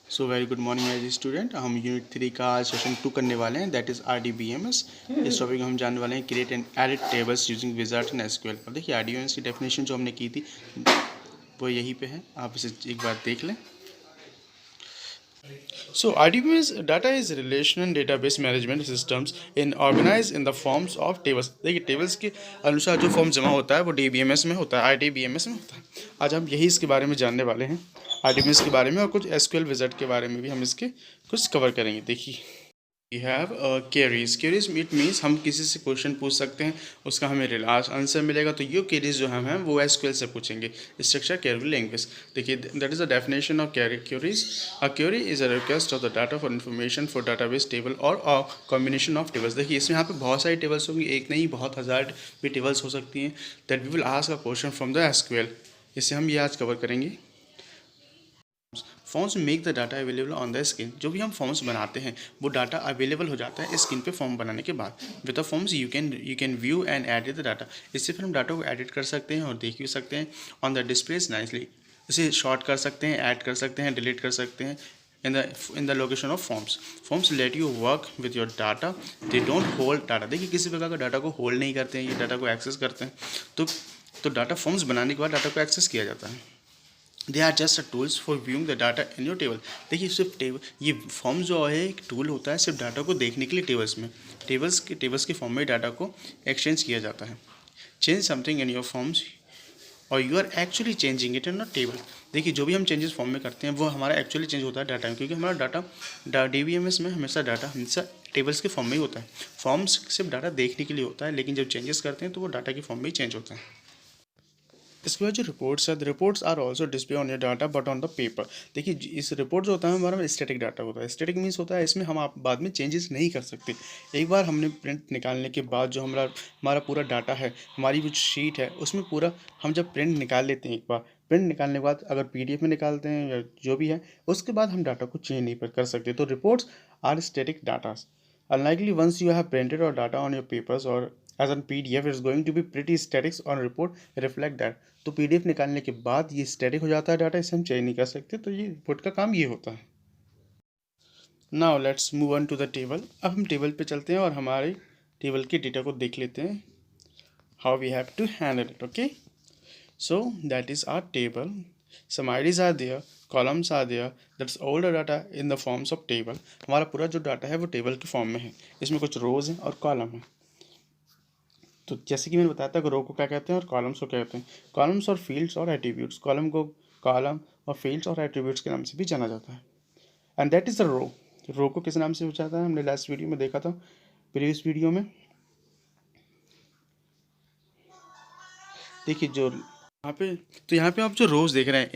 सो very good morning as student. हम unit 3 का आज सेशन 2 करने वाले हैं, दैट इज़ RDBMS। इस टॉपिक में हम जानने वाले हैं create and edit tables using wizard and SQL. अब देखिए RDBMS की डेफिनेशन जो हमने की थी वो यहीं पे है, आप इसे एक बार देख लें। So RDBMS data is relational database management systems in organized in the forms of tables। देखिए टेबल्स के अनुसार जो फॉर्म जमा होता है वो DBMS में होता है, RDBMS में होता है। आज हम यही इसके बारे में जानने वाले हैं, RDBMS के बारे में, और कुछ SQL विजार्ड के बारे में भी हम इसके कुछ कवर करेंगे। देखिए we have queries it means हम किसी से क्वेश्चन पूछ सकते हैं, उसका हमें रिलाज आंसर मिलेगा। तो ये क्वेरीज जो हम हैं वो एसक्यूएल से पूछेंगे, स्ट्रक्चर क्वेरी लैंग्वेज। देखिए that is the definition of queries. A query is a request of the data for information for database table और कॉम्बिनेशन ऑफ टेबल्स। देखिए इसमें यहाँ पे बहुत सारी टेबल्स होंगी, एक नहीं बहुत हज़ार भी टेबल्स हो सकती हैं। That we will ask a question from the SQL. इससे हम ये आज कवर करेंगे। Forms make the data available on the screen. जो भी हम फॉर्म्स बनाते हैं वो डाटा अवेलेबल हो जाता है स्क्रीन पे फॉर्म बनाने के बाद। With the forms you can view and edit the data. इससे फिर हम डाटा को एडिट कर सकते हैं और देख भी सकते हैं ऑन द डिस्प्लेस नाइसली। इसे शॉर्ट कर सकते हैं, ऐड कर सकते हैं, डिलीट कर सकते हैं in the location of forms let you work with your data, they don't hold data। देखिए किसी प्रकार का डाटा को होल्ड नहीं करते हैं, ये डाटा को एक्सेस करते हैं। तो डाटा फॉर्म्स बनाने के बाद डाटा को एक्सेस किया जाता है। They are just tools for viewing the data in your table. देखिए सिर्फ टेबल, ये फॉर्म जो है एक टूल होता है सिर्फ डाटा को देखने के लिए टेबल्स में। टेबल्स के फॉर्म में डाटा को एक्सचेंज किया जाता है। Change something in your forms और you are actually changing it in a table. देखिए जो भी हम चेंजेस फॉर्म में करते हैं वो हमारा एक्चुअली चेंज होता है डाटा में, क्योंकि हमारा डाटा DBMS में हमेशा डाटा हमेशा टेबल्स के फॉर्म में ही होता है। फॉर्म्स सिर्फ डाटा देखने के लिए होता है, लेकिन जब चेंजेस करते हैं तो वो डाटा के फॉर्म में ही चेंज होता है। इसके बाद जो रिपोर्ट्स है, reports are also display on your data but on the paper. देखिए इस रिपोर्ट जो होता है हमारा स्टैटिक डाटा होता है। स्टैटिक मीन्स होता है इसमें हम आप बाद में चेंजेस नहीं कर सकते। एक बार हमने प्रिंट निकालने के बाद जो हमारा पूरा डाटा है, हमारी जो शीट है उसमें पूरा हम जब प्रिंट निकाल लेते हैं, एक बार प्रिंट निकालने के बाद अगर PDF में निकालते हैं या जो भी है, उसके बाद हम डाटा को चेंज नहीं कर सकते। तो reports are static datas. Unlikely once you have printed or data on your papers or as a PDF, it's going to be pretty static on report reflect that। तो PDF निकालने के बाद ये स्टैटिक हो जाता है डाटा, इसे हम चेंज नहीं कर सकते। तो ये रिपोर्ट का काम ये होता है। Now let's move on to the table. अब हम टेबल पे चलते हैं और हमारे टेबल के डेटा को देख लेते हैं, how we have to handle it. Okay, so that is our table. Some IDs are there, columns are there, that's all the data in the forms of table। हमारा पूरा जो डाटा है वो टेबल के फॉर्म में है। इसमें कुछ रोज हैं और कॉलम है। तो जैसे कि मैंने बताया था कि रो को क्या कहते हैं और कॉलम्स को क्या कहते हैं। कॉलम्स और फील्ड्स और एट्रीब्यूट्स, कॉलम को कॉलम और फील्ड्स और एट्रीब्यूट्स के नाम से भी जाना जाता है। And that is the row. Row को किस नाम से पूछा जाता है, हमने लास्ट वीडियो में देखा था, प्रीवियस वीडियो में। देखिए जो यहाँ पे आप जो रोज देख रहे हैं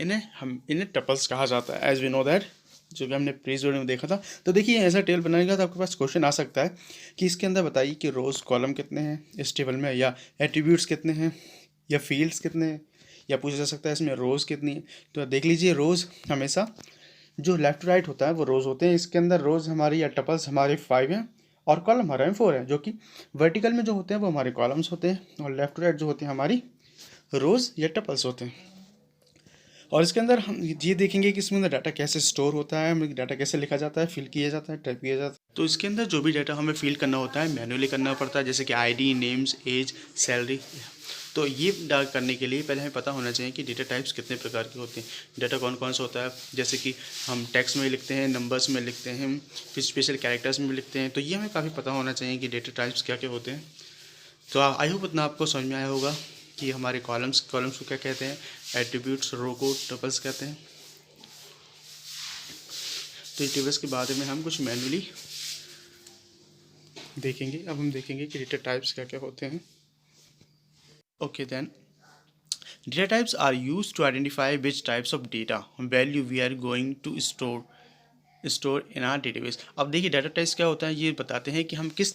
इन्हें टपल्स कहा जाता है, एज वी नो दैट, जो कि हमने प्रीवियस वीडियो में देखा था। तो देखिए ऐसा टेबल बनाने का तो आपके पास क्वेश्चन आ सकता है कि इसके अंदर बताइए कि रोज कॉलम कितने हैं इस टेबल में, या एट्रीब्यूट्स कितने हैं, या फील्ड्स कितने हैं, या पूछा जा सकता है इसमें रोज़ कितनी है। तो देख लीजिए रोज़ हमेशा जो लेफ्ट राइट होता है वो रोज़ होते हैं। इसके अंदर रोज़ हमारी या टपल्स हमारे 5 हैं और कॉलम हमारे 4 हैं, जो कि वर्टिकल में जो होते हैं वो हमारे कॉलम्स होते हैं और लेफ्ट राइट जो होते हैं हमारी रोज़ या टपल्स होते हैं। और इसके अंदर हम ये देखेंगे कि इसमें डाटा कैसे स्टोर होता है, डाटा कैसे लिखा जाता है, फिल किया जाता है, टाइप किया जाता है। तो इसके अंदर जो भी डाटा हमें फिल करना होता है मैन्युअली करना पड़ता है, जैसे कि ID, नेम्स, एज, सैलरी। तो ये करने के लिए पहले हमें पता होना चाहिए कि डेटा टाइप्स कितने प्रकार के होते हैं, डाटा कौन कौन सा होता है। जैसे कि हम टेक्स्ट में लिखते हैं, नंबर्स में लिखते हैं, फिर स्पेशल कैरेक्टर्स में लिखते हैं। तो ये हमें काफ़ी पता होना चाहिए कि डेटा टाइप्स क्या क्या होते हैं। तो आई होप इतना आपको समझ में आया होगा कि हमारे कॉलम्स को क्या कहते हैं, एट्रीब्यूट्स रो को टपल्स कहते हैं। तो टेबल्स के बारे में हम कुछ मैन्युअली देखेंगे। अब हम देखेंगे कि डेटा टाइप्स क्या क्या होते हैं। Okay then, data types are used to identify which types of data value we are going to store in our database। अब देखिए डाटा टाइप्स क्या होता है, ये बताते हैं कि हम किस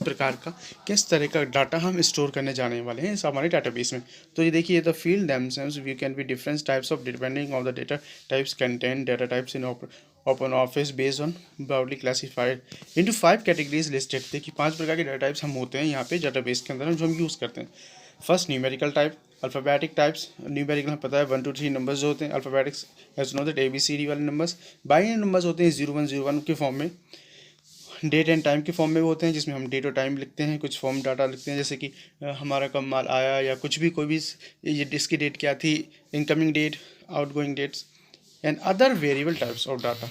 तरह का डाटा हम स्टोर करने जाने वाले हैं इस हमारे डाटाबेस में। तो ये देखिए the field themselves we can be different types of depending on the data types contained data types in open office based on broadly classified into 5 categories listed। देखिए 5 प्रकार के डाटा टाइप्स हम होते हैं यहाँ पे डाटाबेस के अंदर जो हम यूज़ करते हैं। First numerical type, alphabetic types numerical हमें पता है 1 to 3 नंबर्स जो होते हैं अल्फ़ाबेटिक्स एज नो दैट ABCD वाले नंबर्स। बाइनरी नंबर्स होते हैं 0101 के फॉर्म में, डेट एंड टाइम के फॉर्म में होते हैं जिसमें हम डेट और टाइम लिखते हैं, कुछ फॉर्म डाटा लिखते हैं जैसे कि हमारा कब माल आया या कुछ भी कोई भी ये इसकी डेट क्या थी, incoming date, outgoing dates and other variable types of data.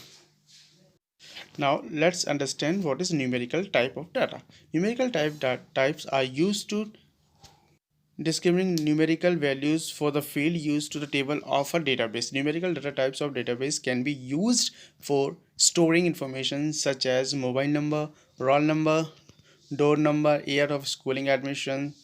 Now let's understand what is numerical type of data. Numerical types are used to describing numerical values for the field used to the table of a database. Numerical data types of database can be used for storing information such as mobile number, roll number, door number, year of schooling admission,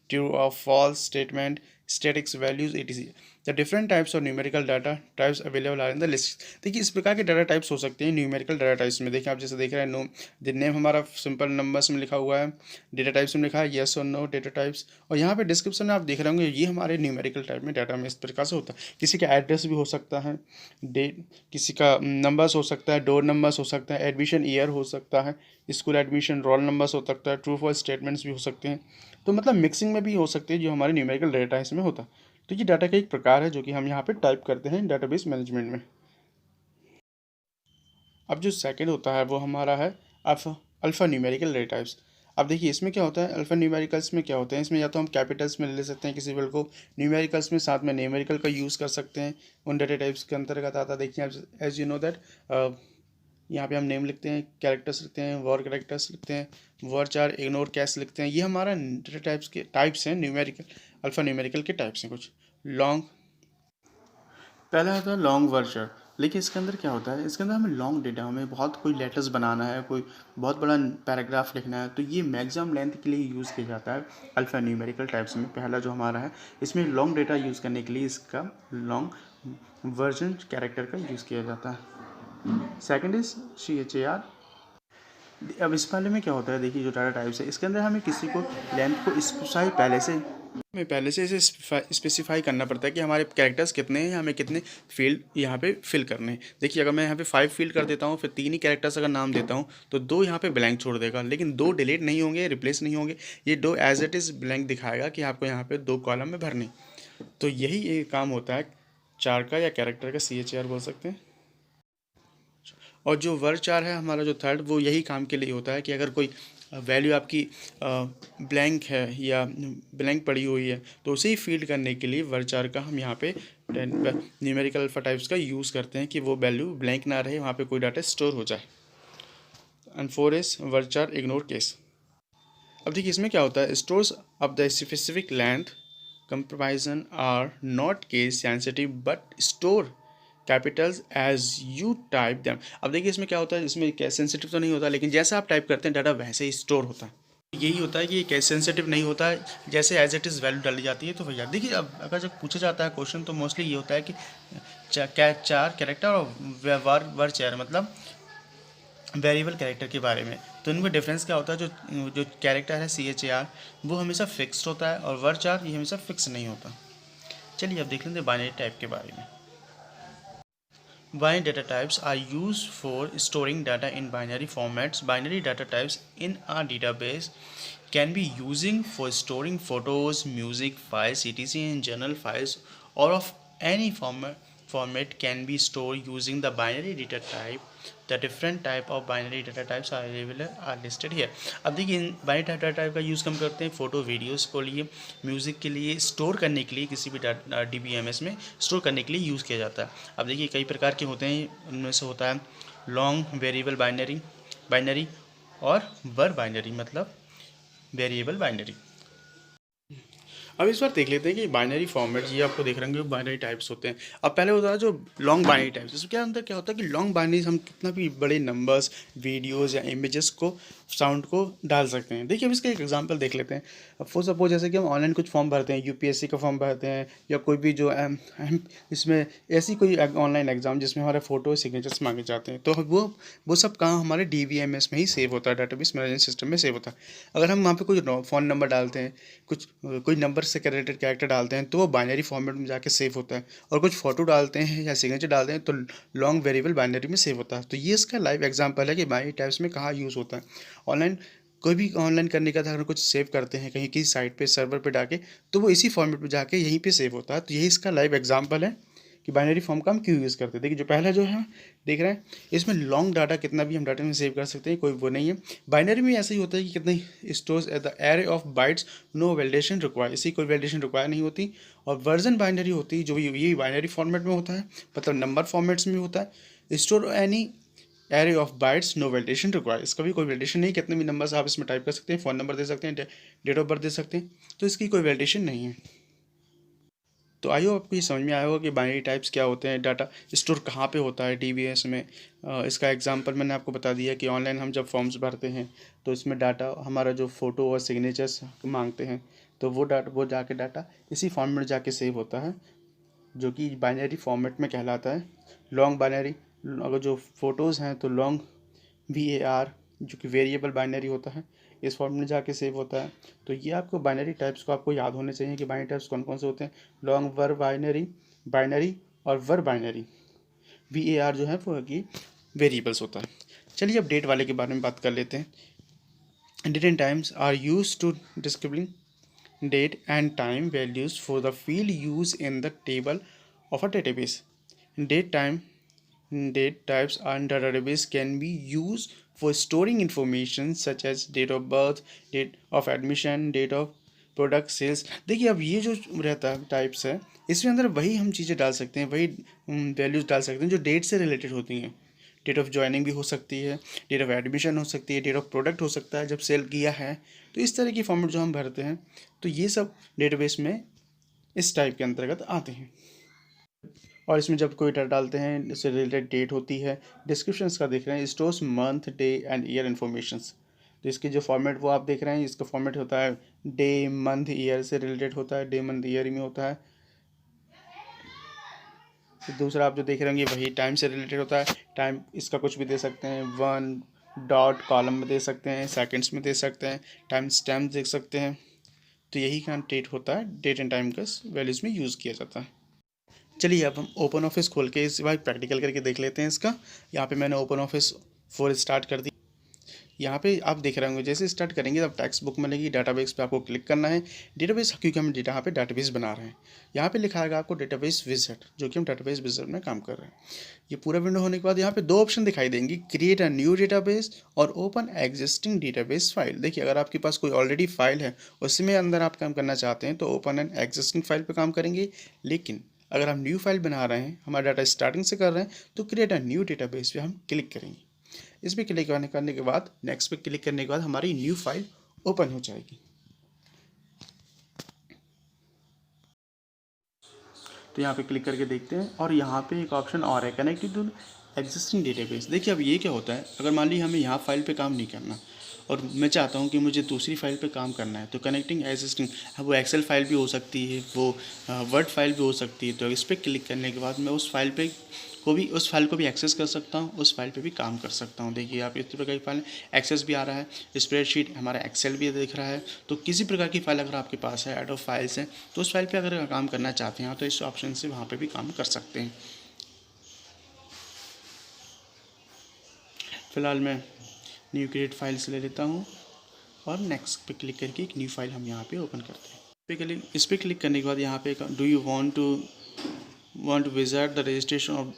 true or false statement, statics values, etc. The different types of numerical data types available are in the list. देखिए इस प्रकार के data types हो सकते हैं numerical data types में। देखिए आप जैसे देख रहे हैं नो नेम हमारा सिंपल नंबर्स में लिखा हुआ है, डेटा टाइप्स में लिखा है येस और नो डेटा टाइप्स, और यहाँ पे डिस्क्रिप्शन में आप देख रहे होंगे ये हमारे न्यूमेरिकल टाइप में डाटा में इस प्रकार से होता है। किसी का एड्रेस भी हो सकता है, डेट, किसी का नंबर्स हो सकता है, डोर नंबर्स हो सकता है, एडमिशन ईयर हो सकता है, स्कूल एडमिशन रोल नंबर्स हो सकता है, ट्रू फॉल्स स्टेटमेंट्स भी हो सकते हैं। तो मतलब मिक्सिंग में भी हो सकते हैं जो हमारे न्यूमेरिकल डाटा इसमें होता है। तो ये डाटा का एक प्रकार है जो कि हम यहाँ पे टाइप करते हैं डाटाबेस मैनेजमेंट में। अब जो सेकंड होता है वो हमारा है अल्फ़ा न्यूमेरिकल डाटा टाइप्स। अब देखिए इसमें क्या होता है, अल्फ़ा न्यूमेरिकल्स में क्या होते हैं, इसमें या तो हम कैपिटल्स में ले सकते हैं किसी वर्ड को, न्यूमेरिकल्स में साथ में न्यूमेरिकल का यूज़ कर सकते हैं, उन डाटा टाइप्स के अंतर्गत आता है। देखिए आप एज यू नो दैट यहाँ पे हम नेम लिखते हैं, कैरेक्टर्स लिखते हैं, वर्ड कैरेक्टर्स लिखते हैं, वर्ड चार इग्नोर कैश लिखते हैं। ये हमारा डाटा टाइप्स के टाइप्स हैं, न्यूमेरिकल अल्फ़ा न्यूमेरिकल के टाइप्स हैं। कुछ लॉन्ग, पहला होता है लॉन्ग वर्चर। लेकिन इसके अंदर क्या होता है, इसके अंदर हमें लॉन्ग डेटा, हमें बहुत कोई लेटर्स बनाना है, कोई बहुत बड़ा पैराग्राफ लिखना है, तो ये मैक्सिमम लेंथ के लिए यूज़ किया जाता है अल्फ़ा न्यूमेरिकल टाइप्स में। पहला जो हमारा है इसमें लॉन्ग डेटा यूज़ करने के लिए इसका लॉन्ग वर्जन कैरेक्टर का यूज़ किया जाता है। Second is CHAR। अब इस वाले में क्या होता है, देखिए जो डाटा टाइप्स है इसके अंदर हमें किसी को लेंथ को पहले से इसे स्पेसिफाई करना पड़ता है कि हमारे कैरेक्टर्स कितने हैं, हमें कितने फील्ड यहाँ पे फिल करने हैं। देखिए अगर मैं यहाँ पे 5 फील्ड कर देता हूँ, फिर 3 ही कैरेक्टर्स अगर नाम देता हूँ तो 2 यहाँ पे ब्लैंक छोड़ देगा, लेकिन 2 डिलीट नहीं होंगे, रिप्लेस नहीं होंगे, ये 2 एज इट इज़ ब्लैंक दिखाएगा कि आपको यहाँ पे 2 कॉलम में भरने। तो यही एक काम होता है चार का या कैरेक्टर का, CHAR बोल सकते हैं। और जो वर्ड चार है हमारा जो थर्ड, वो यही काम के लिए होता है कि अगर कोई वैल्यू आपकी ब्लैंक है या ब्लैंक पड़ी हुई है तो उसे ही फीड करने के लिए वर्ड चार का हम यहाँ पे न्यूमेरिकल अल्फा टाइप्स का यूज़ करते हैं कि वो वैल्यू ब्लैंक ना रहे, वहाँ पे कोई डाटा स्टोर हो जाए। एंड 4 इज वर्ड चार इग्नोर केस। अब देखिए इसमें क्या होता है, stores of the specific length compromising are not case sensitive but store capitals as you type them. अब देखिए इसमें क्या होता है, इसमें केस सेंसिटिव तो नहीं होता, लेकिन जैसा आप टाइप करते हैं डाटा वैसे ही स्टोर होता है। यही होता है कि ये केस सेंसिटिव नहीं होता है, जैसे एज इट इज़ वैल्यू डाली जाती है तो भैया देखिए। अब अगर जब पूछा जाता है क्वेश्चन तो मोस्टली ये होता है कि चार कैरेक्टर और वर चेयर मतलब वेरिएबल कैरेक्टर के बारे में। तो इनमें डिफरेंस क्या होता है, जो कैरेक्टर है CHAR वो हमेशा फिक्स्ड होता है और वर्ड चार ये हमेशा फिक्स नहीं होता। चलिए अब देख लेते हैं बाइनरी टाइप के बारे में। Binary data types are used for storing data in binary formats. Binary data types in a database can be using for storing photos, music files, etc. in journal files or of any format can be stored using the binary data type. The different type of binary data types are available are listed here. अब देखिए binary data type का use हम करते हैं photo videos को लिए, music के लिए स्टोर करने के लिए, किसी भी DBMS में स्टोर करने के लिए यूज़ किया जाता है। अब देखिए कई प्रकार के होते हैं, उनमें से होता है लॉन्ग वेरिएबल बाइनरी और वर बाइनरी मतलब वेरिएबल बाइनरी। अब इस बार देख लेते हैं कि बाइनरी फॉर्मेट ये आपको देख रहे होंगे बाइनरी टाइप्स होते हैं। अब पहले होता है जो लॉन्ग बाइनरी टाइप्स, इसमें क्या अंदर क्या होता है कि लॉन्ग बाइनरी हम कितना भी बड़े नंबर्स, वीडियोस या इमेजेस को, साउंड को डाल सकते हैं। देखिए अब इसका एक एग्जांपल देख लेते हैं। अब फॉर सपोज जैसे कि हम ऑनलाइन कुछ फॉर्म भरते हैं, UPSC का फॉर्म भरते हैं या कोई भी जो इसमें ऐसी कोई ऑनलाइन एग्जाम जिसमें हमारे फ़ोटो सिग्नेचर्स मांगे जाते हैं, तो वो सब काम हमारे DBMS में ही सेव होता है, डाटाबेस मैनेजमेंट सिस्टम में सेव होता है। अगर हम वहाँ पर कोई फ़ोन नंबर डालते हैं, कोई नंबर से रिलेटेड कैरेक्टर डालते हैं तो वो बाइनरी फॉर्मेट में जाके सेव होता है, और कुछ फोटो डालते हैं या सिग्नेचर डालते हैं तो लॉन्ग वेरिएबल बाइनरी में सेव होता है। तो ये इसका लाइव एग्जांपल है कि बाइनरी टाइप्स में कहाँ यूज़ होता है। ऑनलाइन कोई भी ऑनलाइन करने का था, अगर कुछ सेव करते हैं कहीं की साइट पे सर्वर पे जाके, तो वो इसी फॉर्मेट पे जाके यहीं पे सेव होता है। तो यही इसका लाइव एग्जांपल है कि बाइनरी फॉर्म का हम क्यों यूज़ करते हैं। देखिए जो पहला जो है देख रहे हैं, इसमें लॉन्ग डाटा कितना भी हम डाटा में सेव कर सकते हैं, कोई वो नहीं है। बाइनरी में ऐसा ही होता है कि कितने stores at the array of bytes, no validation require, इसी कोई वैलिडेशन रिक्वायर नहीं होती। और वर्जन बाइनरी होती है जो ये बाइनरी फॉर्मेट में होता है, मतलब नंबर फॉर्मेट्स में होता है। Store any array of bytes, no validation require, इसका भी कोई वैलिडेशन नहीं, कितने भी नंबर्स आप इसमें टाइप कर सकते हैं, फ़ोन नंबर दे सकते हैं, डेट ऑफ बर्थ दे सकते हैं, तो इसकी कोई वैलिडेशन नहीं है। तो आई होप आपको ये समझ में आया होगा कि बाइनरी टाइप्स क्या होते हैं, डाटा स्टोर कहाँ पे होता है डीबीएस में। इसका एग्जांपल मैंने आपको बता दिया कि ऑनलाइन हम जब फॉर्म्स भरते हैं तो इसमें डाटा हमारा जो फ़ोटो और सिग्नेचर्स मांगते हैं, तो वो जाके डाटा इसी फॉर्मेट में जाके सेव होता है, जो कि बाइनरी फॉर्मेट में कहलाता है। लॉन्ग बाइनरी, अगर जो फ़ोटोज़ हैं तो लॉन्ग VAR, जो कि वेरिएबल बाइनरी होता है, इस फॉर्म में जाके सेव होता है। तो ये आपको बाइनरी टाइप्स को आपको याद होने चाहिए कि बाइनरी टाइप्स कौन कौन से होते हैं। लॉन्ग वर्ब बाइनरी, बाइनरी और वर्ब बाइनरी। VAR जो है वो कि वेरिएबल्स होता है। चलिए अब डेट वाले के बारे में बात कर लेते हैं। Date and times are use to describing date and time values for the field used in the table of a database. Date time date types and database can be used for storing information such as date of birth, date of admission, date of product sales. देखिए अब ये जो रहता है types है, इसमें अंदर वही हम चीज़ें डाल सकते हैं, वही वैल्यूज़ डाल सकते हैं जो डेट से रिलेटेड होती हैं। डेट ऑफ ज्वाइनिंग भी हो सकती है, डेट ऑफ एडमिशन हो सकती है, डेट ऑफ प्रोडक्ट हो सकता है जब सेल किया है। तो इस तरह की फॉर्मेट जो हम भरते हैं, तो ये सब डेटाबेस में इस टाइप के अंतर्गत आते हैं। और इसमें जब कोई डाटा डालते हैं इससे रिलेटेड डेट होती है। डिस्क्रिप्शन का देख रहे हैं, stores month, day and year informations. तो इसके जो फॉर्मेट वो आप देख रहे हैं, इसका फॉर्मेट होता है डे मंथ ईयर से रिलेटेड होता है, डे मंथ ईयर में होता है। तो दूसरा आप जो देख रहे होंगे वही टाइम से रिलेटेड होता है। टाइम इसका कुछ भी दे सकते हैं, 1 कॉलम में दे सकते हैं, सेकंड्स में दे सकते हैं, टाइम स्टैम्प देख सकते हैं। तो यही का डेट होता है, डेट एंड टाइम का वैल्यूज़ में यूज़ किया जाता है। चलिए अब हम ओपन ऑफिस खोल के इस बार प्रैक्टिकल करके देख लेते हैं इसका। यहाँ पे मैंने ओपन ऑफिस 4 स्टार्ट कर दी। यहाँ पे आप देख रहे होंगे जैसे स्टार्ट करेंगे तब टेक्स्ट बुक मिलेगी, डाटाबेस पे आपको क्लिक करना है। डेटाबेस क्योंकि हम यहाँ पे डाटाबेस बना रहे हैं, यहाँ पे लिखा आएगा आपको डेटाबेस विज़ार्ड, जो कि हम डाटाबेस विज़ार्ड में काम कर रहे हैं। ये पूरा विंडो होने के बाद यहाँ पे 2 ऑप्शन दिखाई देंगी, क्रिएट अ न्यू डेटाबेस और ओपन एग्जिस्टिंग डेटाबेस फाइल। देखिए अगर आपके पास कोई ऑलरेडी फाइल है उसमें अंदर आप काम करना चाहते हैं तो ओपन एंड एग्जिस्टिंग फाइल पर काम करेंगे। लेकिन अगर हम न्यू फाइल बना रहे हैं, हमारा डाटा स्टार्टिंग से कर रहे हैं, तो क्रिएट अ न्यू डेटाबेस पे हम क्लिक करेंगे। इस पर क्लिक करने के बाद नेक्स्ट पे क्लिक करने के बाद हमारी न्यू फाइल ओपन हो जाएगी। तो यहाँ पे क्लिक करके देखते हैं और यहाँ पे एक ऑप्शन और है, कनेक्टेड टू एग्जिस्टिंग डेटाबेस। देखिए अब ये क्या होता है, अगर मान लीजिए हमें यहाँ फाइल पे काम नहीं करना और मैं चाहता हूँ कि मुझे दूसरी फाइल पे काम करना है, तो कनेक्टिंग एग्जिस्टिंग, वो एक्सेल फाइल भी हो सकती है, वो वर्ड फाइल भी हो सकती है। तो इस पर क्लिक करने के बाद मैं उस फाइल को भी एक्सेस कर सकता हूँ, उस फाइल पे भी काम कर सकता हूँ। देखिए आप इस प्रकार की फाइल एक्सेस भी आ रहा है, स्प्रेडशीट हमारा एक्सेल भी दिख रहा है। तो किसी प्रकार की फाइल अगर आपके पास है, ऐड ऑफ फाइल्स हैं, तो उस फाइल पे अगर काम करना चाहते हैं तो इस ऑप्शन से वहाँ पे भी काम कर सकते हैं। फ़िलहाल मैं न्यू क्रिएट फाइल्स ले लेता हूँ और नेक्स्ट पे क्लिक करके एक न्यू फाइल हम यहाँ पे ओपन करते हैं। इस पर क्लिक करने के बाद यहाँ पे do you want to visit the registration of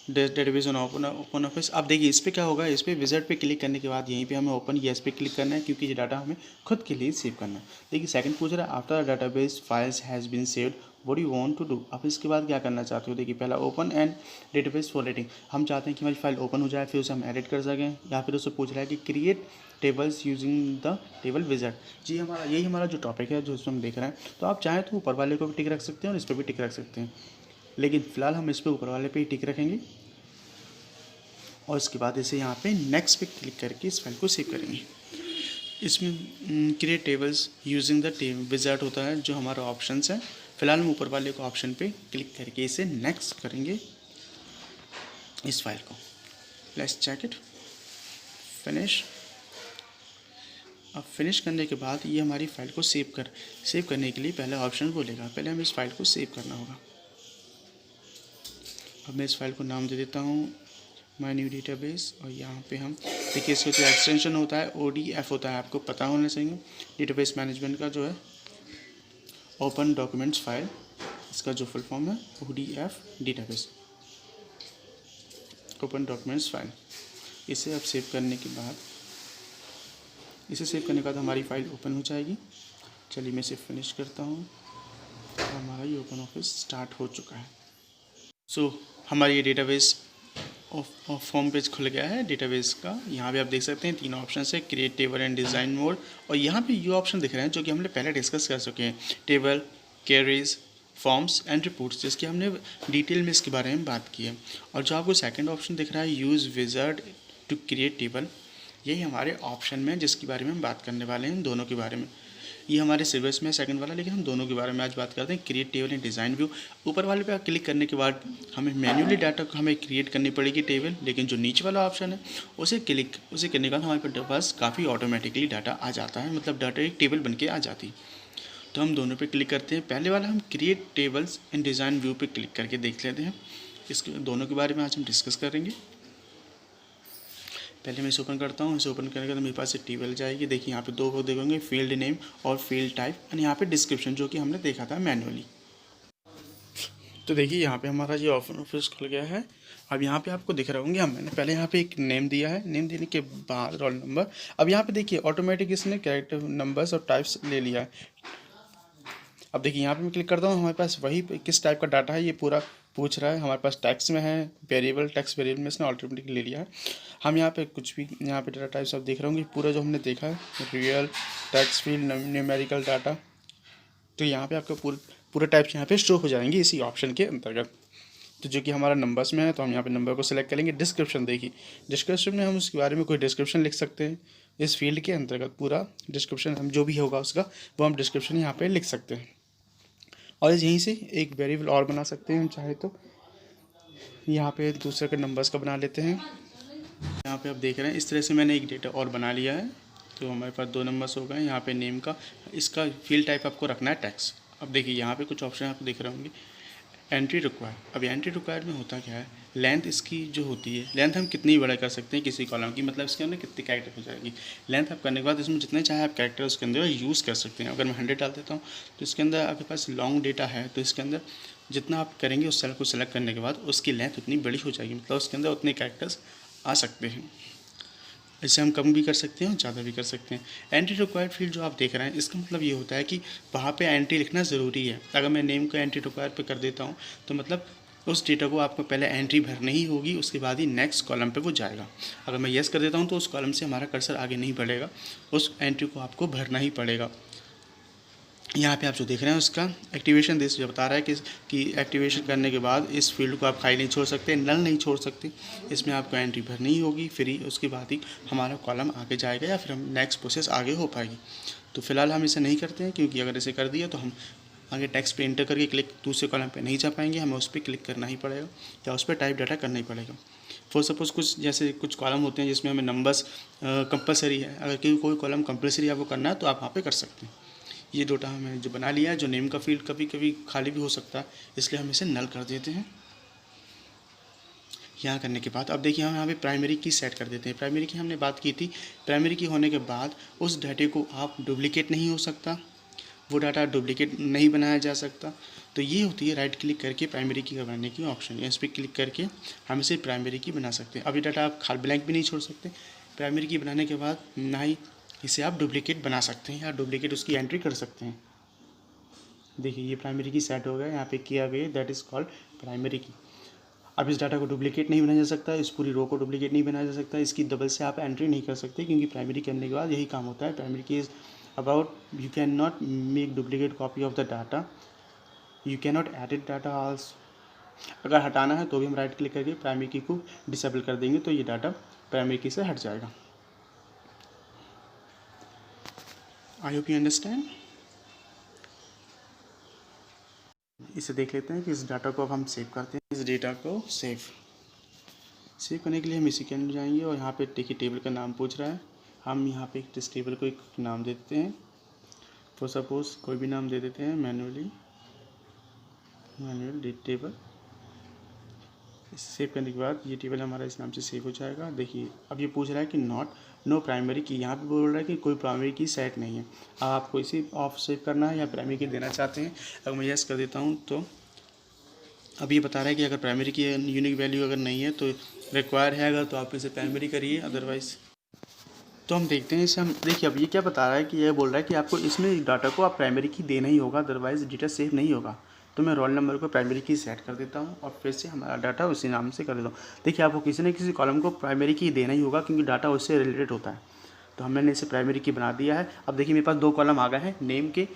database on open office. अब देखिए इस पर क्या होगा, इस पर विजिट पे क्लिक करने के बाद यहीं पे हमें ओपन यस पे क्लिक करना है, क्योंकि ये डाटा हमें खुद के लिए सेव करना है। देखिए सेकंड पूछ रहा है, after database files has been saved what you want to do. अब इसके बाद क्या करना चाहते हो। देखिए पहला open and database for editing, हम चाहते हैं कि हमारी फाइल ओपन हो जाए, फिर उसे हम एडिट कर सकें। या फिर उससे पूछ रहा है कि create tables using the table wizard. जी यही हमारा जो टॉपिक है जो इसमें हम देख रहे हैं। तो आप चाहें तो ऊपर वाले को भी टिक रख सकते हैं और इस पर भी टिक रख सकते हैं, लेकिन फिलहाल हम इस पर ऊपर वाले पे ही टिक रखेंगे। और इसके बाद इसे यहाँ पे नेक्स्ट पे क्लिक करके इस फाइल को सेव करेंगे। इसमें create tables using the wizard होता है जो हमारा ऑप्शन है। फिलहाल हम ऊपर वाले को ऑप्शन पे क्लिक करके इसे नेक्स्ट करेंगे इस फाइल को। Let's check it, finish. अब फिनिश करने के बाद ये हमारी फाइल को सेव करने के लिए पहला ऑप्शन बोलेगा, पहले हमें इस फाइल को सेव करना होगा। अब मैं इस फाइल को नाम दे देता हूँ माई न्यू डेटाबेस, और यहाँ पे हम देखिए इसका जो एक्सटेंशन होता है ODF होता है, आपको पता होना चाहिए। डेटाबेस मैनेजमेंट का जो है ओपन डॉक्यूमेंट्स फाइल, इसका जो फुल फॉर्म है ODF database, open documents file. इसे अब सेव करने के बाद, इसे सेव करने के बाद हमारी फाइल ओपन हो जाएगी। चलिए मैं इसे फिनिश करता हूँ। हमारा ये ओपन ऑफिस स्टार्ट हो चुका है। सो हमारा ये डेटाबेस फॉर्म पेज खुल गया है डेटाबेस का। यहाँ पे आप देख सकते हैं 3 ऑप्शन है, create table and design mode, और यहाँ पे ये ऑप्शन दिख रहे हैं जो कि हमने पहले डिस्कस कर चुके हैं, table, queries, forms and reports, जिसकी हमने डिटेल में इसके बारे में बात की है। और जो आपको सेकंड ऑप्शन दिख रहा है, use wizard to create table, यही हमारे ऑप्शन में जिसके बारे में हम बात करने वाले हैं, दोनों के बारे में। ये हमारे सिलेबस में सेकंड वाला, लेकिन हम दोनों के बारे में आज बात करते हैं, create table and design view. ऊपर वाले पे क्लिक करने के बाद हमें मैन्युअली डाटा को हमें क्रिएट करनी पड़ेगी टेबल, लेकिन जो नीचे वाला ऑप्शन है उसे करने के बाद हमारे पास काफ़ी ऑटोमेटिकली डाटा आ जाता है, मतलब डाटा एक टेबल बन के आ जाती है। तो हम दोनों पे क्लिक करते हैं। पहले वाला हम create tables and design view पे क्लिक करके देख लेते हैं। इसके दोनों के बारे में आज हम डिस्कस करेंगे। पहले मैं इसे ओपन करता हूँ। इसे ओपन करने के बाद मेरे पास एक टेबल जाएगी। देखिए यहाँ पे 2 को देखेंगे, फील्ड नेम और फील्ड टाइप, और यहाँ पे डिस्क्रिप्शन, जो कि हमने देखा था मैनुअली। तो देखिए यहाँ पे हमारा ये ओपन ऑफिस खुल गया है। अब यहाँ पे आपको दिख रहा होंगे, हम मैंने पहले यहाँ पे एक नेम दिया है, नेम देने के बाद रोल नंबर। अब यहाँ पे देखिए ऑटोमेटिक इसने कैरेक्टर नंबर्स और टाइप्स ले लिया है। अब देखिए यहाँ पे मैं क्लिक करता हूँ, हमारे पास वही किस टाइप का डाटा है ये पूरा पूछ रहा है। हमारे पास टेक्स्ट में है, वेरिएबल, टेक्स्ट वेरिएबल में इसने ऑटोमेटिक ले लिया है। हम यहाँ पे कुछ भी, यहाँ पे डाटा टाइप्स आप देख रहे होंगे, पूरा जो हमने देखा है, real, text field, numerical data, तो यहाँ पे आपका पूरे टाइप्स यहाँ पे शो हो जाएंगे इसी ऑप्शन के अंतर्गत। तो जो कि हमारा नंबर्स में है, तो हम यहाँ पे नंबर को सिलेक्ट करेंगे। डिस्क्रिप्शन देखिए, डिस्क्रिप्शन में हम उसके बारे में कोई डिस्क्रिप्शन लिख सकते हैं। इस फील्ड के अंतर्गत पूरा डिस्क्रिप्शन हम जो भी होगा उसका, वो हम डिस्क्रिप्शन यहाँ पे लिख सकते हैं। और यहीं से एक वेरिएबल और बना सकते हैं हम चाहे तो। यहाँ पे दूसरे के नंबर्स का बना लेते हैं। यहाँ पे आप देख रहे हैं इस तरह से मैंने एक डेटा और बना लिया है। तो हमारे पास 2 नंबर्स हो गए। यहाँ पे नेम का, इसका फील्ड टाइप आपको रखना है टेक्स्ट। अब देखिए यहाँ पे कुछ ऑप्शन आपको दिख रहे होंगे, एंट्री रिक्वायर। अब एंट्री रिक्वायर में होता क्या है, लेंथ इसकी जो होती है, लेंथ हम कितनी बड़ा कर सकते हैं किसी कॉलम की, मतलब इसके अंदर कितनी कैरेक्टर हो जाएगी। लेंथ आप करने के बाद इसमें जितने चाहे आप कैरेक्टर उसके अंदर यूज़ कर सकते हैं। अगर मैं 100 डाल देता हूँ तो इसके अंदर आपके पास लॉन्ग डेटा है, तो इसके अंदर जितना आप करेंगे उस सेल को सेलेक्ट करने के बाद उसकी लेंथ उतनी बड़ी हो जाएगी, मतलब उसके अंदर उतने कैरेक्टर्स आ सकते हैं। इसे हम कम भी कर सकते हैं और ज़्यादा भी कर सकते हैं। एंट्री रिक्वायर्ड फील्ड जो आप देख रहे हैं, इसका मतलब ये होता है कि वहाँ पे एंट्री लिखना ज़रूरी है। अगर मैं नेम को एंट्री रिक्वायर्ड पे कर देता हूँ तो मतलब उस डेटा को आपको पहले एंट्री भरनी ही होगी, उसके बाद ही नेक्स्ट कॉलम पे वो जाएगा। अगर मैं येस कर देता हूँ तो उस कॉलम से हमारा कर्सर आगे नहीं बढ़ेगा, उस एंट्री को आपको भरना ही पड़ेगा। यहाँ पे आप जो देख रहे हैं उसका एक्टिवेशन दिस जो बता रहा है कि एक्टिवेशन करने के बाद इस फील्ड को आप खाली नहीं छोड़ सकते, नल नहीं छोड़ सकते, इसमें आपको एंट्री भरनी ही होगी, फिर ही उसके बाद ही हमारा कॉलम आगे जाएगा या फिर हम नेक्स्ट प्रोसेस आगे हो पाएगी। तो फिलहाल हम इसे नहीं करते हैं, क्योंकि अगर इसे कर दिया तो हम आगे टेक्स्ट पे इंटर करके क्लिक दूसरे कॉलम पे नहीं जा पाएंगे, हमें उस पर क्लिक करना ही पड़ेगा या उस पर टाइप डाटा करना ही पड़ेगा। फॉर सपोज़ कुछ जैसे कुछ कॉलम होते हैं जिसमें हमें नंबर्स कंपलसरी है, अगर कोई कॉलम कंपलसरी आपको करना है तो आप वहाँ पे कर सकते हैं। ये डाटा हमें जो बना लिया है, जो नेम का फील्ड कभी कभी खाली भी हो सकता है, इसलिए हम इसे नल कर देते हैं। यहाँ करने के बाद अब देखिए हम यहाँ पे प्राइमरी की सेट कर देते हैं। प्राइमरी की हमने बात की थी, प्राइमरी की होने के बाद उस डाटे को आप डुप्लिकेट नहीं हो सकता, वो डाटा डुप्लिकेट नहीं बनाया जा सकता। तो ये होती है राइट क्लिक करके प्राइमरी की बनाने की ऑप्शन, इस पर क्लिक करके हम इसे प्राइमरी की बना सकते हैं। अभी डाटा आप खाली ब्लैंक भी नहीं छोड़ सकते। प्राइमरी की बनाने के बाद ना ही इसे आप डुप्लिकेट बना सकते हैं या डुप्लिकेट उसकी एंट्री कर सकते हैं। देखिए ये प्राइमरी की सेट हो गया, यहाँ पे किया गया, दैट इज़ कॉल्ड प्राइमरी की। अब इस डाटा को डुप्लिकेट नहीं बनाया जा सकता, इस पूरी रो को डुप्लिकेट नहीं बनाया जा सकता, इसकी डबल से आप एंट्री नहीं कर सकते, क्योंकि प्राइमरी करने के बाद यही काम होता है। प्राइमरी की is about you can not make duplicate copy of the data, you can not edit data also. अगर हटाना है तो भी हम राइट क्लिक करके प्राइमरी की को डिसेबल कर देंगे, तो ये डाटा प्राइमरी की से हट जाएगा। आई होप यू अंडरस्टैंड। इसे देख लेते हैं कि इस डाटा को अब हम सेव करते हैं। इस डेटा को सेव करने के लिए हम इसी के अंदर जाएंगे और यहाँ पे देखिए टेबल का नाम पूछ रहा है। हम यहाँ पे इस टेबल को एक नाम दे देते हैं, फॉर सपोज कोई भी नाम दे देते हैं, मैनुअल डेट टेबल। सेव करने के बाद ये टेबल हमारा इस नाम से सेव हो जाएगा। देखिए अब ये पूछ रहा है कि नो प्राइमरी की, यहाँ पे बोल रहा है कि कोई प्राइमरी की सेट नहीं है। अब आपको इसे ऑफ सेव करना है या प्राइमरी की देना चाहते हैं। अगर मैं यस कर देता हूँ तो अब ये बता रहा है कि अगर प्राइमरी की यूनिक वैल्यू अगर नहीं है तो रिक्वायर है, अगर तो आप इसे प्राइमरी करिए, अदरवाइज़ तो हम देखते हैं इसे। हम देखिए अब ये क्या बता रहा है कि ये बोल रहा है कि आपको इसमें डाटा को आप प्राइमरी की देना ही होगा, अदरवाइज़ डेटा सेव नहीं होगा। तो मैं रोल नंबर को प्राइमरी की सेट कर देता हूँ और फिर से हमारा डाटा उसी नाम से कर देता हूँ। देखिए आपको किसी न किसी कॉलम को प्राइमरी की देना ही होगा क्योंकि डाटा उससे रिलेटेड होता है। तो हमने इसे प्राइमरी की बना दिया है। अब देखिए मेरे पास 2 कॉलम आ गए हैं, नेम के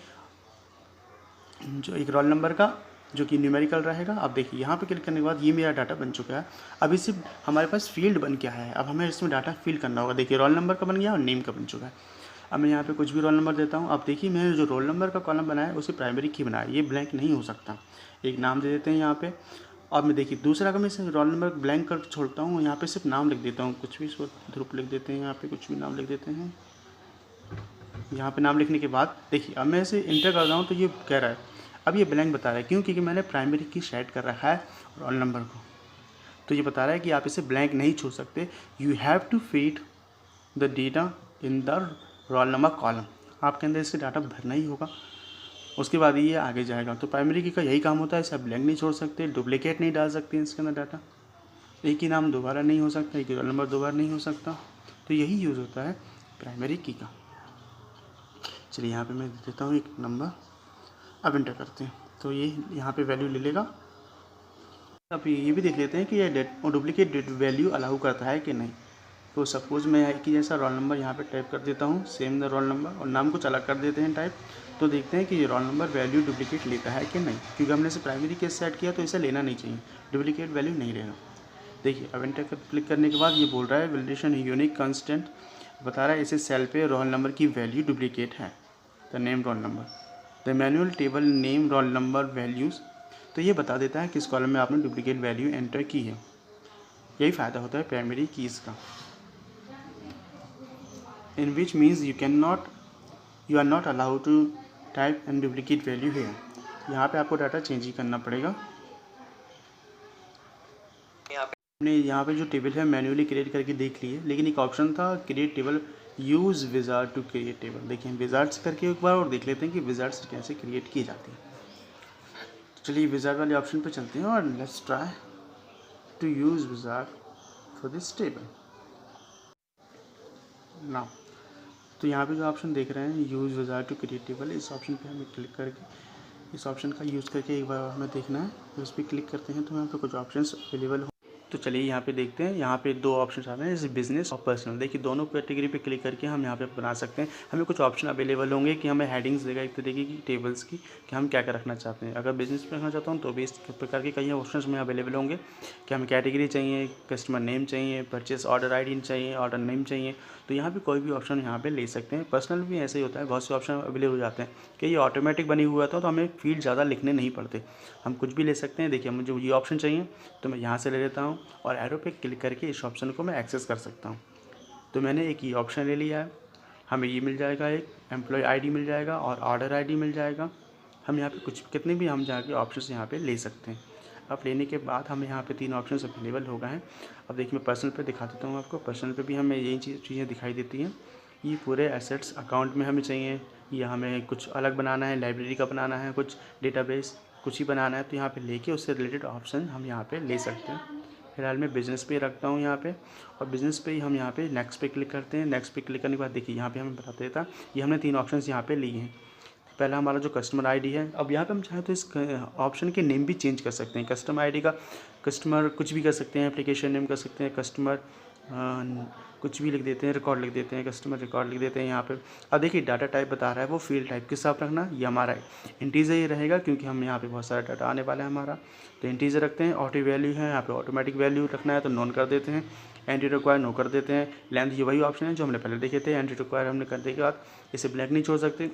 जो एक रोल नंबर का जो कि न्यूमेरिकल रहेगा। अब देखिए यहाँ पे क्लिक करने के बाद ये मेरा डाटा बन चुका है। अब इसे हमारे पास फील्ड बन गया है। अब हमें इसमें डाटा फिल करना होगा। देखिए रोल नंबर का बन गया और नेम का बन चुका है। अब मैं यहाँ पे कुछ भी रोल नंबर देता हूँ। अब देखिए मैंने जो रोल नंबर का कॉलम बनाया है उसे प्राइमरी की बनाया, ये ब्लैंक नहीं हो सकता। एक नाम दे देते हैं यहाँ पे। अब मैं देखिए दूसरा का मैं इसे रोल नंबर ब्लैंक कर छोड़ता हूँ, यहाँ पे सिर्फ नाम लिख देता हूँ, कुछ भी ध्रुव लिख देते हैं, यहाँ पे कुछ भी नाम लिख देते हैं। यहाँ पे नाम लिखने के बाद देखिए अब मैं इसे इंटर कर रहा हूँ तो ये कह रहा है, अब ये ब्लैंक बता रहा है क्यों, क्योंकि मैंने प्राइमरी की सेट कर रखा है रोल नंबर को। तो ये बता रहा है कि आप इसे ब्लैंक नहीं छोड़ सकते, you have to feed the data in the roll number column. आपके अंदर इसे डाटा भरना ही होगा, उसके बाद ये आगे जाएगा। तो प्राइमरी की का यही काम होता है, इसे आप ब्लैंक नहीं छोड़ सकते, डुप्लीकेट नहीं डाल सकते इसके अंदर डाटा, एक ही नाम दोबारा नहीं हो सकता, एक ही रोल नंबर दोबारा नहीं हो सकता। तो यही यूज़ होता है प्राइमरी की का। चलिए यहाँ पे मैं दे देता हूँ एक नंबर, अब इंटर करते हैं तो ये यहाँ पे वैल्यू ले लेगा। अब ये भी देख लेते हैं कि ये डुप्लीकेट वैल्यू अलाउ करता है कि नहीं। तो सपोज़ मैं एक ही जैसा रोल नंबर यहाँ पे टाइप कर देता हूँ, सेम द रोल नंबर, और नाम कुछ अलग कर देते हैं टाइप। तो देखते हैं कि ये रोल नंबर वैल्यू डुप्लीकेट लेता है कि नहीं, क्योंकि हमने इसे प्राइमरी केस सेट किया तो इसे लेना नहीं चाहिए, डुप्लीकेट वैल्यू नहीं लेगा। देखिए अब एंटर क्लिक करने के बाद ये बोल रहा है वैलिडेशन यूनिक कांस्टेंट, बता रहा है इसे सेल पे रोल नंबर की वैल्यू डुप्लीकेट है, the name roll number, the manual table name roll number values. तो ये बता देता है किस कॉलम में आपने डुप्लीकेट वैल्यू एंटर की है। यही फ़ायदा होता है प्राइमरी कीज़ का, in which means you are not allowed to type and duplicate value here। यहाँ पे आपको डाटा चेंज ही करना पड़ेगा। हमने यहाँ पे जो टेबल है मैन्युअली क्रिएट करके देख लिए, लेकिन एक ऑप्शन था create table, use wizard to create table. देखिए विजार्ड्स करके एक बार और देख लेते हैं कि विजार्ड्स कैसे क्रिएट की जाती है। तो चलिए विजार्ड वाले ऑप्शन पे चलते हैं और let's try to use wizard for this table now. तो यहाँ पे जो ऑप्शन देख रहे हैं use wizard to create table, इस ऑप्शन पे हमें क्लिक करके इस ऑप्शन का यूज़ करके एक बार हमें देखना है। तो इस पर क्लिक करते हैं तो यहाँ पे कुछ ऑप्शंस अवेलेबल हो। तो चलिए यहाँ पे देखते हैं, यहाँ पे 2 ऑप्शन आ रहे हैं, जैसे बिजनेस और पर्सनल। देखिए दोनों कैटेगरी पे क्लिक करके हम यहाँ पे बना सकते हैं। हमें कुछ ऑप्शन अवेलेबल होंगे कि हमें हेडिंग्स देगा एक तरीके की टेबल्स की कि हम क्या क्या रखना चाहते हैं। अगर बिजनेस पे रखना चाहता हूँ तो भी इस प्रकार के कई ऑप्शन में अवेलेबल होंगे कि हमें कैटेगरी चाहिए, कस्टमर नेम चाहिए, परचेस ऑर्डर ID चाहिए, ऑर्डर नेम चाहिए। तो यहाँ पे कोई भी ऑप्शन यहाँ पे ले सकते हैं। पर्सनल भी ऐसे ही होता है, बहुत से ऑप्शन अवेलेबल हो जाते हैं कि ये ऑटोमेटिक बनी हुआ था तो हमें फील्ड ज़्यादा लिखने नहीं पड़ते, हम कुछ भी ले सकते हैं। देखिए मुझे ये ऑप्शन चाहिए तो मैं यहाँ से ले लेता हूँ और एरो पे क्लिक करके इस ऑप्शन को मैं एक्सेस कर सकता हूँ। तो मैंने एक ये ऑप्शन ले लिया है, हमें ये मिल जाएगा, एक एम्प्लॉय ID मिल जाएगा और ऑर्डर ID मिल जाएगा। हम यहाँ पे कुछ कितने भी हम जाके ऑप्शंस यहाँ पे ले सकते हैं। अब लेने के बाद हमें यहाँ पे 3 ऑप्शंस अवेलेबल हो गए हैं। अब देखिए मैं पर्सनल पे दिखा देता हूँ आपको। पर्सनल पे भी हमें यही चीज़ें दिखाई देती हैं। ये पूरे एसेट्स अकाउंट में हमें चाहिए, या हमें कुछ अलग बनाना है, लाइब्रेरी का बनाना है, कुछ डेटाबेस कुछ ही बनाना है, तो यहाँ पे लेके उससे रिलेटेड ऑप्शन हम यहाँ पे ले सकते हैं। फिलहाल मैं बिज़नेस पे रखता हूँ यहाँ पे, और बिज़नेस पे ही हम यहाँ पे नेक्स्ट पे क्लिक करते हैं। नेक्स्ट पे क्लिक करने के बाद देखिए यहाँ पे हमें बता देता ये हमने 3 ऑप्शंस यहाँ पे लिए हैं। पहला हमारा जो कस्टमर ID है, अब यहाँ पे हम चाहें तो इस ऑप्शन के नेम भी चेंज कर सकते हैं। कस्टमर ID का कस्टमर कुछ भी कर सकते हैं, एप्लीकेशन नेम कर सकते हैं, कस्टमर कुछ भी लिख देते हैं, रिकॉर्ड लिख देते हैं, कस्टमर रिकॉर्ड लिख देते हैं यहाँ पे। अब देखिए डाटा टाइप बता रहा है वो फील्ड टाइप के साथ रखना, ये हमारा इंटीजर ही रहेगा क्योंकि हम यहाँ पे बहुत सारा डाटा आने वाला है हमारा, तो इंटीजर रखते हैं। ऑटो वैल्यू है, यहाँ पे ऑटोमेटिक वैल्यू रखना है तो नॉन कर देते हैं, एंटी रिक्वायर नो कर देते हैं। लेंथ ये वही ऑप्शन है जो हमने पहले देखे थे, एंटी रिक्वायर हमने करने के बाद इसे ब्लैंक नहीं छोड़ सकते।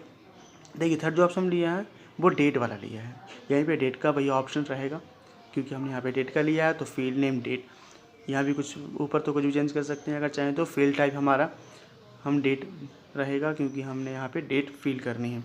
देखिए थर्ड जो ऑप्शन लिया है वो डेट वाला लिया है, यहीं पे डेट का वही ऑप्शन रहेगा क्योंकि हमने यहाँ पे डेट का लिया है तो फील्ड नेम डेट, यहाँ भी कुछ ऊपर तो कुछ भी चेंज कर सकते हैं अगर चाहें तो। फील्ड टाइप हमारा हम डेट रहेगा क्योंकि हमने यहाँ पे डेट फिल करनी है।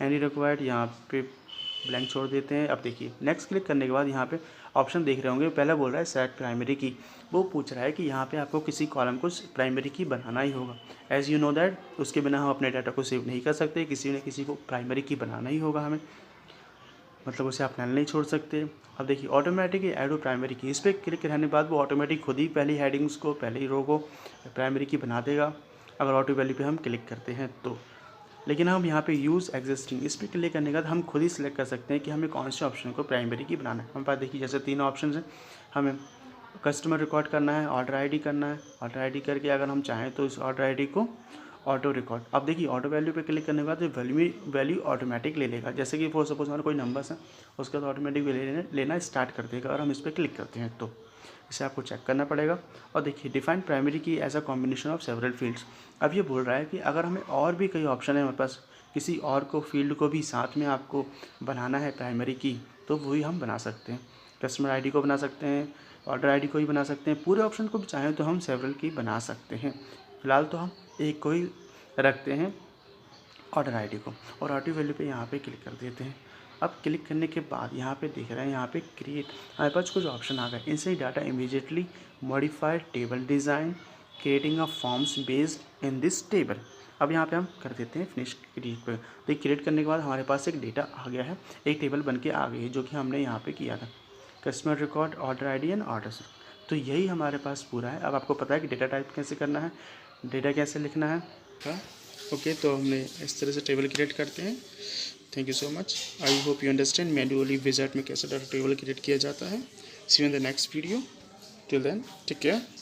एनी रिक्वायर्ड यहाँ पे ब्लैंक छोड़ देते हैं। अब देखिए नेक्स्ट क्लिक करने के बाद यहाँ पे ऑप्शन देख रहे होंगे, पहला बोल रहा है सेट प्राइमरी की, वो पूछ रहा है कि यहाँ पे आपको किसी कॉलम को प्राइमरी की बनाना ही होगा। एज़ यू नो दैट उसके बिना हम अपने डाटा को सेव नहीं कर सकते, किसी न किसी को प्राइमरी की बनाना ही होगा हमें, मतलब उसे आप नल नहीं छोड़ सकते। अब देखिए ऑटोमेटिक ऐड प्राइमरी की, इस पर क्लिक करने के बाद वो ऑटोमेटिक खुद ही पहली हेडिंग्स को, पहली रो को प्राइमरी की बना देगा अगर ऑटो वैल्यू पे हम क्लिक करते हैं तो। लेकिन हम यहाँ पे यूज़ एग्जिस्टिंग, इस पर क्लिक करने के बाद हम खुद ही सिलेक्ट कर सकते हैं कि हमें कौन से ऑप्शन को प्राइमरी की बनाना है। हमारे पास देखिए जैसे 3 ऑप्शन हैं, हमें कस्टमर रिकॉर्ड करना है, ऑर्डर आईडी करना है, ऑर्डर आईडी करके अगर हम चाहें तो इस ऑर्डर आईडी को ऑटो रिकॉर्ड। अब देखिए ऑटो वैल्यू पे क्लिक करने के बाद वैल्यू ऑटोमेटिक ले लेगा, जैसे कि फॉर सपोज हमारे कोई नंबर्स हैं उसका तो ऑटोमेटिक लेना स्टार्ट कर देगा और हम इस पर क्लिक करते हैं तो। इसे आपको चेक करना पड़ेगा। और देखिए define primary key as a combination of several fields. अब ये बोल रहा है कि अगर हमें और भी कई ऑप्शन है हमारे पास, किसी और को फील्ड को भी साथ में आपको बनाना है प्राइमरी की, तो वही हम बना सकते हैं। कस्टमर आईडी को बना सकते हैं, ऑर्डर आईडी को ही बना सकते हैं, पूरे ऑप्शन को भी चाहें तो हम सेवरल की बना सकते हैं। फिलहाल तो हम एक को ही रखते हैं, ऑर्डर आईडी को, और ऑटो वैल्यू पे यहाँ पे क्लिक कर देते हैं। अब क्लिक करने के बाद यहाँ पे देख रहे हैं यहाँ पे क्रिएट, हमारे पास कुछ ऑप्शन आ गए। इनसे data immediately modified table design, creating a forms based in this table. अब यहाँ पे हम कर देते हैं फिनिश क्रिएट पे। तो क्रिएट करने के बाद हमारे पास एक डेटा आ गया है, एक टेबल बन के आ गई है जो कि हमने यहाँ पे किया था, customer record, order ID and orders. तो यही हमारे पास पूरा है। अब आपको पता है कि डेटा टाइप कैसे करना है, डेटा कैसे लिखना है। हाँ ओके, तो हमने इस तरह से टेबल क्रिएट करते हैं। Thank you so much, I hope you understand manually wizard में कैसे डाटा टेबल क्रिएट किया जाता है। See you in the next video, till then take care.